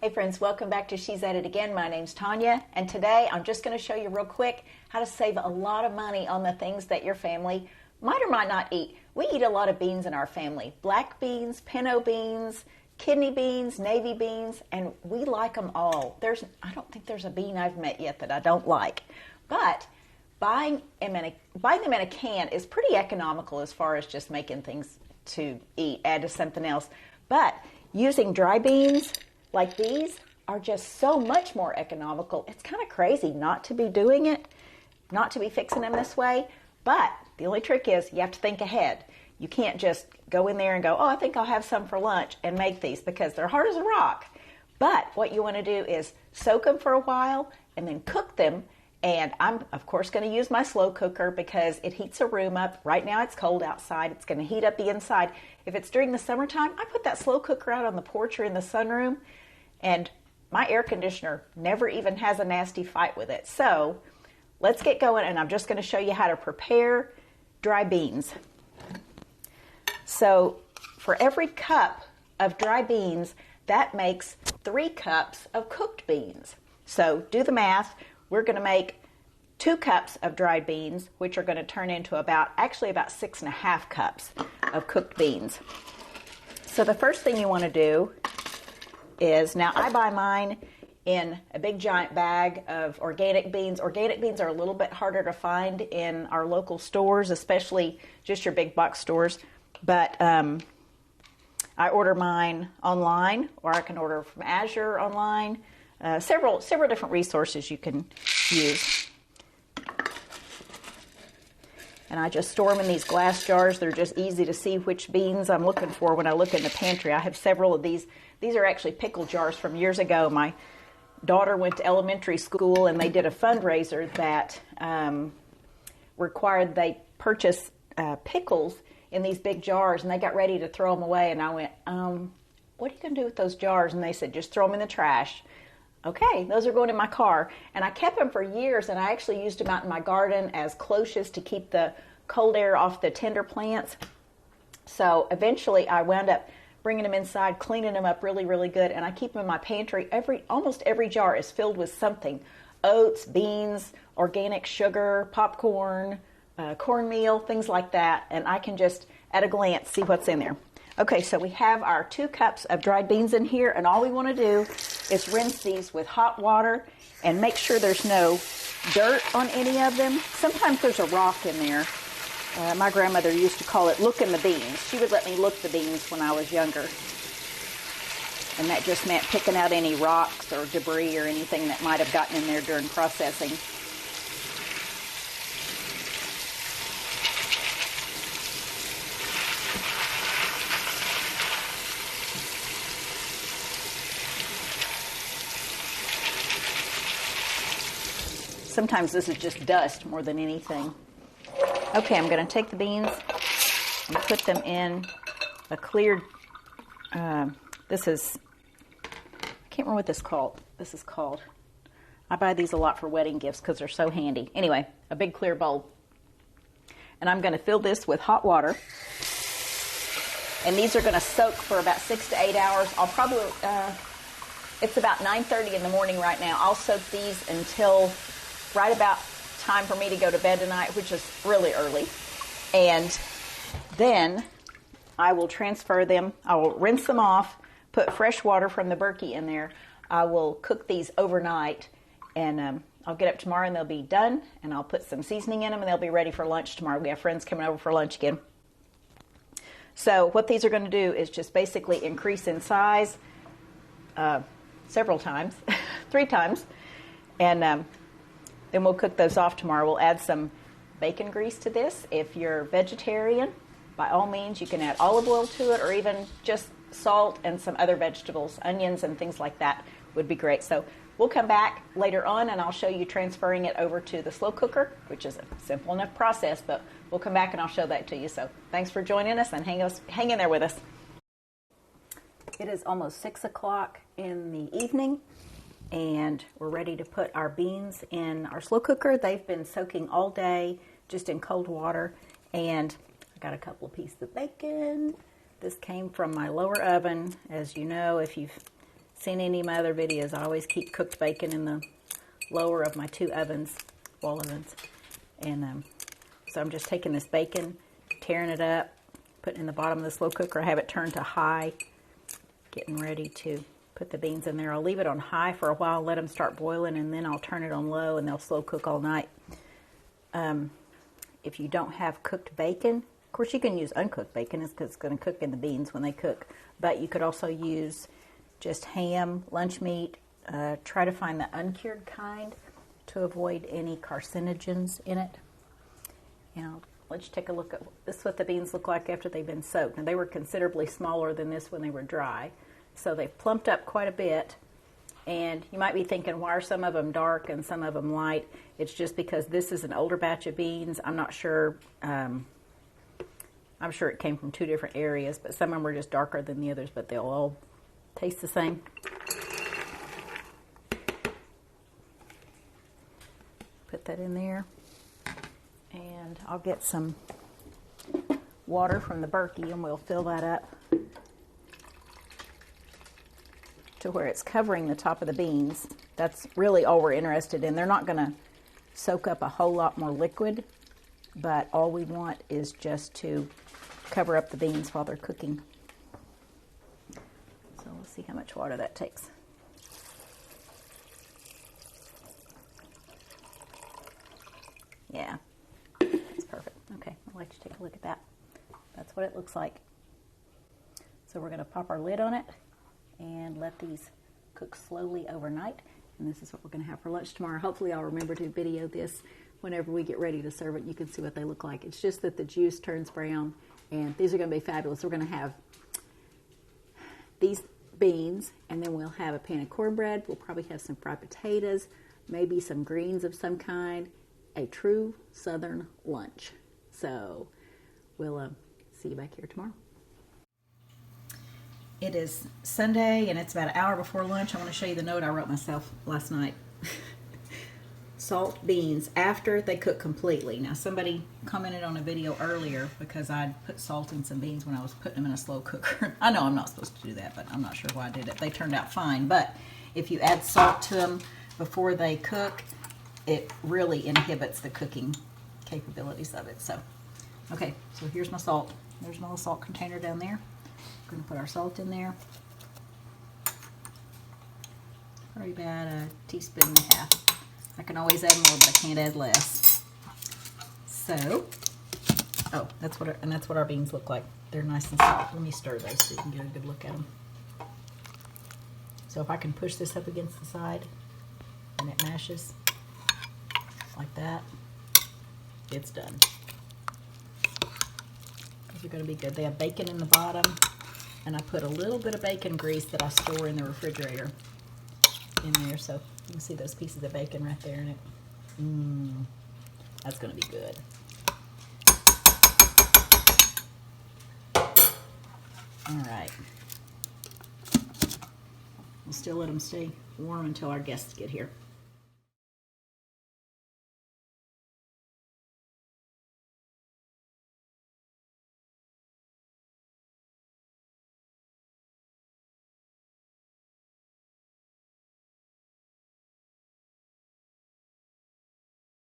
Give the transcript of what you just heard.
Hey friends, welcome back to She's At It Again. My name's Tanya, and today I'm just going to show you real quick how to save a lot of money on the things that your family might or might not eat. We eat a lot of beans in our family. Black beans, pinto beans, kidney beans, navy beans, and we like them all. I don't think there's a bean I've met yet that I don't like. But buying them in a can is pretty economical as far as just making things to eat, add to something else. But using dry beans like these are just so much more economical. It's kind of crazy not to be doing it, not to be fixing them this way. But the only trick is you have to think ahead. You can't just go in there and go, oh, I think I'll have some for lunch and make these, because they're hard as a rock. But what you want to do is soak them for a while and then cook them. And I'm, of course, going to use my slow cooker because it heats a room up. Right now it's cold outside. It's going to heat up the inside. If it's during the summertime, I put that slow cooker out on the porch or in the sunroom, and my air conditioner never even has a nasty fight with it. So let's get going, and I'm just going to show you how to prepare dry beans. So for every cup of dry beans, that makes 3 cups of cooked beans. So do the math. We're going to make 2 cups of dried beans, which are going to turn into about 6.5 cups of cooked beans. So the first thing you want to do is, now I buy mine in a big giant bag of organic beans. Organic beans are a little bit harder to find in our local stores, especially just your big box stores. But I order mine online, or I can order from Azure online. Several different resources you can use. And I just store them in these glass jars. They're just easy to see which beans I'm looking for when I look in the pantry. I have several of these. These are actually pickle jars from years ago. My daughter went to elementary school, and they did a fundraiser that required they purchase pickles in these big jars, and they got ready to throw them away. And I went, what are you going to do with those jars? And they said, just throw them in the trash. Okay, those are going in my car. And I kept them for years, and I actually used them out in my garden as cloches to keep the cold air off the tender plants. So eventually I wound up bringing them inside, cleaning them up really, really good, and I keep them in my pantry. Almost every jar is filled with something: oats, beans, organic sugar, popcorn, cornmeal, things like that, and I can just, at a glance, see what's in there. Okay, so we have our 2 cups of dried beans in here, and all we want to do is rinse these with hot water and make sure there's no dirt on any of them. Sometimes there's a rock in there. My grandmother used to call it looking the beans. She would let me look the beans when I was younger. And that just meant picking out any rocks or debris or anything that might have gotten in there during processing. Sometimes this is just dust more than anything. Okay, I'm going to take the beans and put them in a clear, I can't remember what this is called. I buy these a lot for wedding gifts because they're so handy. Anyway, a big clear bowl. And I'm going to fill this with hot water. And these are going to soak for about 6 to 8 hours. I'll probably, it's about 9:30 in the morning right now. I'll soak these until right about time for me to go to bed tonight, which is really early. And then I will transfer them. I will rinse them off, put fresh water from the Berkey in there. I will cook these overnight, and I'll get up tomorrow and they'll be done, and I'll put some seasoning in them, and they'll be ready for lunch tomorrow. We have friends coming over for lunch again. So what these are going to do is just basically increase in size several times, 3 times, and then we'll cook those off tomorrow. We'll add some bacon grease to this. If you're vegetarian, by all means, you can add olive oil to it, or even just salt and some other vegetables, onions and things like that would be great. So we'll come back later on, and I'll show you transferring it over to the slow cooker, which is a simple enough process, but we'll come back and I'll show that to you. So thanks for joining us, and hang in there with us. It is almost 6 o'clock in the evening, and we're ready to put our beans in our slow cooker. They've been soaking all day just in cold water, and I got a couple of pieces of bacon. This came from my lower oven. As you know, if you've seen any of my other videos, I always keep cooked bacon in the lower of my 2 ovens, wall ovens. And so I'm just taking this bacon, tearing it up, putting it in the bottom of the slow cooker. I have it turned to high, getting ready to put the beans in there. I'll leave it on high for a while, let them start boiling, and then I'll turn it on low, and they'll slow cook all night. If you don't have cooked bacon, of course you can use uncooked bacon, because it's going to cook in the beans when they cook, but you could also use just ham, lunch meat. Try to find the uncured kind to avoid any carcinogens in it. Now, let's take a look at this. Is what the beans look like after they've been soaked. Now, they were considerably smaller than this when they were dry, so they've plumped up quite a bit. And you might be thinking, why are some of them dark and some of them light? It's just because this is an older batch of beans. I'm not sure. I'm sure it came from 2 different areas, but some of them were just darker than the others, but they'll all taste the same. Put that in there. And I'll get some water from the Berkey, and we'll fill that up to where it's covering the top of the beans. That's really all we're interested in. They're not going to soak up a whole lot more liquid, but all we want is just to cover up the beans while they're cooking. So we'll see how much water that takes. Yeah, that's perfect. Okay, I'll let you take a look at that. That's what it looks like. So we're going to pop our lid on it and let these cook slowly overnight. And this is what we're going to have for lunch tomorrow. Hopefully I'll remember to video this whenever we get ready to serve it. You can see what they look like. It's just that the juice turns brown, and these are going to be fabulous. We're going to have these beans, and then we'll have a pan of cornbread. We'll probably have some fried potatoes, maybe some greens of some kind. A true Southern lunch. So we'll see you back here tomorrow. It is Sunday, and it's about an hour before lunch. I want to show you the note I wrote myself last night. Salt beans after they cook completely. Now, somebody commented on a video earlier because I'd put salt in some beans when I was putting them in a slow cooker. I know I'm not supposed to do that, but I'm not sure why I did it. They turned out fine. But if you add salt to them before they cook, it really inhibits the cooking capabilities of it. So, okay, so here's my salt. There's my little salt container down there. We're going to put our salt in there. Probably about a teaspoon and a half. I can always add more, but I can't add less. So, oh, that's what our beans look like. They're nice and soft. Let me stir those so you can get a good look at them. So if I can push this up against the side and it mashes like that, it's done. Those are going to be good. They have bacon in the bottom, and I put a little bit of bacon grease that I store in the refrigerator in there, so you can see those pieces of bacon right there in it. That's going to be good. All right. We'll still let them stay warm until our guests get here.